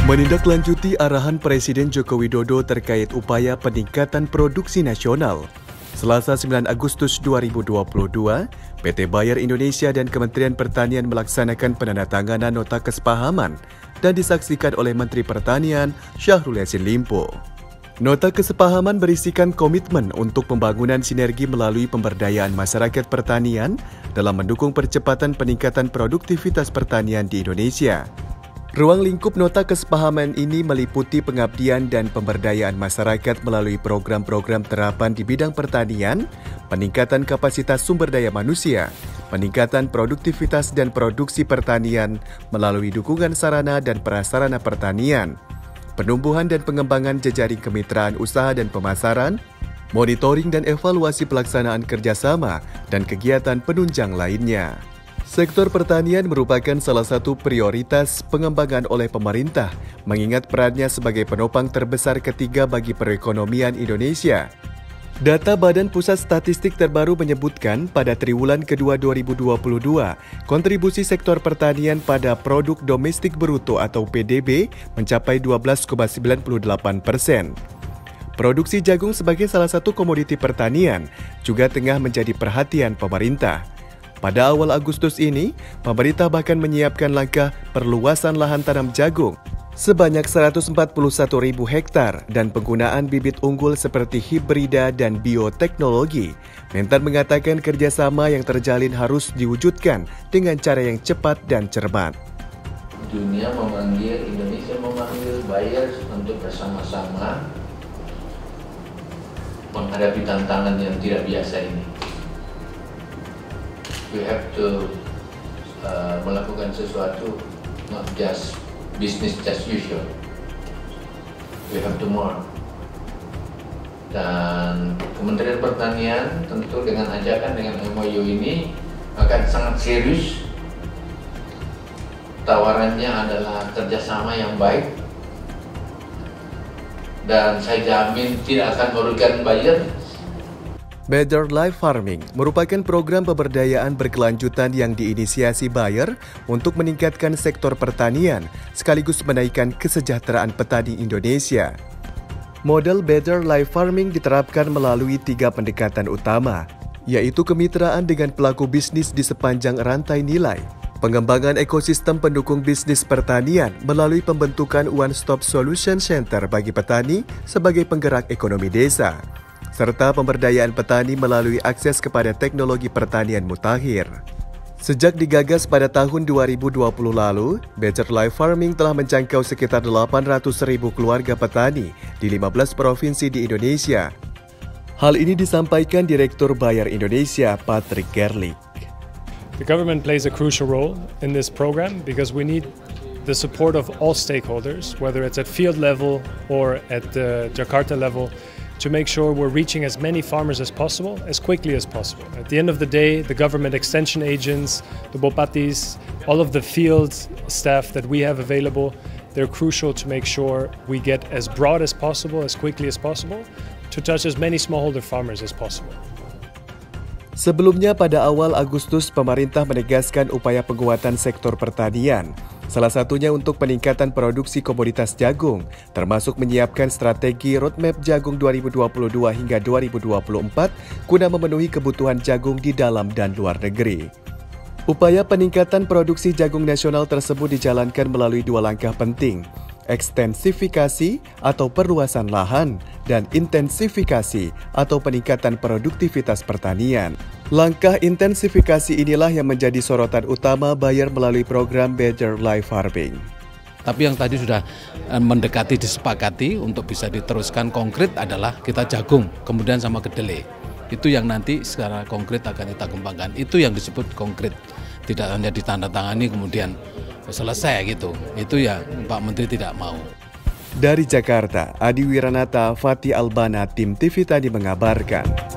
Menindaklanjuti arahan Presiden Joko Widodo terkait upaya peningkatan produksi nasional, Selasa 9 Agustus 2022, PT Bayer Indonesia dan Kementerian Pertanian melaksanakan penandatanganan nota kesepahaman dan disaksikan oleh Menteri Pertanian Syahrul Yassin Limpo. Nota kesepahaman berisikan komitmen untuk pembangunan sinergi melalui pemberdayaan masyarakat pertanian dalam mendukung percepatan peningkatan produktivitas pertanian di Indonesia. Ruang lingkup nota kesepahaman ini meliputi pengabdian dan pemberdayaan masyarakat melalui program-program terapan di bidang pertanian, peningkatan kapasitas sumber daya manusia, peningkatan produktivitas dan produksi pertanian melalui dukungan sarana dan prasarana pertanian, penumbuhan dan pengembangan jejaring kemitraan usaha dan pemasaran, monitoring dan evaluasi pelaksanaan kerjasama, dan kegiatan penunjang lainnya. Sektor pertanian merupakan salah satu prioritas pengembangan oleh pemerintah, mengingat perannya sebagai penopang terbesar ketiga bagi perekonomian Indonesia. Data Badan Pusat Statistik terbaru menyebutkan pada triwulan kedua 2022, kontribusi sektor pertanian pada produk domestik bruto atau PDB mencapai 12,98%. Produksi jagung sebagai salah satu komoditi pertanian juga tengah menjadi perhatian pemerintah. Pada awal Agustus ini, pemerintah bahkan menyiapkan langkah perluasan lahan tanam jagung sebanyak 141.000 hektar dan penggunaan bibit unggul seperti hibrida dan bioteknologi. Mentan mengatakan kerjasama yang terjalin harus diwujudkan dengan cara yang cepat dan cermat. Dunia memanggil, Indonesia memanggil Bayer untuk bersama-sama menghadapi tantangan yang tidak biasa ini. We have to melakukan sesuatu, not just business as usual. We have to more. Dan Kementerian Pertanian tentu dengan ajakan dengan MOU ini akan sangat serius. Tawarannya adalah kerjasama yang baik. Dan saya jamin tidak akan merugikan Bayer. Better Life Farming merupakan program pemberdayaan berkelanjutan yang diinisiasi Bayer untuk meningkatkan sektor pertanian sekaligus menaikkan kesejahteraan petani Indonesia. Model Better Life Farming diterapkan melalui 3 pendekatan utama, yaitu kemitraan dengan pelaku bisnis di sepanjang rantai nilai, pengembangan ekosistem pendukung bisnis pertanian melalui pembentukan One Stop Solution Center bagi petani sebagai penggerak ekonomi desa, serta pemberdayaan petani melalui akses kepada teknologi pertanian mutakhir. Sejak digagas pada tahun 2020 lalu, Better Life Farming telah menjangkau sekitar 800.000 keluarga petani di 15 provinsi di Indonesia. Hal ini disampaikan Direktur Bayer Indonesia, Patrick Gerlich. The government plays a crucial role in this program because we need the support of all stakeholders, whether it's at field level or at the Jakarta level, to make sure we're reaching as many farmers as possible, as quickly as possible. At the end of the day, the government extension agents, the Bopatis, all of the field staff that we have available, they're crucial to make sure we get as broad as possible, as quickly as possible, to touch as many smallholder farmers as possible. Sebelumnya pada awal Agustus, pemerintah menegaskan upaya penguatan sektor pertanian, salah satunya untuk peningkatan produksi komoditas jagung, termasuk menyiapkan strategi roadmap jagung 2022 hingga 2024 guna memenuhi kebutuhan jagung di dalam dan luar negeri. Upaya peningkatan produksi jagung nasional tersebut dijalankan melalui 2 langkah penting, ekstensifikasi atau perluasan lahan, dan intensifikasi atau peningkatan produktivitas pertanian. Langkah intensifikasi inilah yang menjadi sorotan utama Bayer melalui program Better Life Farming. Tapi yang tadi sudah mendekati disepakati untuk bisa diteruskan konkret adalah kita jagung, kemudian sama kedelai. Itu yang nanti secara konkret akan kita kembangkan. Itu yang disebut konkret. Tidak hanya ditandatangani kemudian selesai gitu. Itu ya Pak Menteri tidak mau. Dari Jakarta, Adi Wiranata, Fatih Albana, Tim TV Tadi mengabarkan.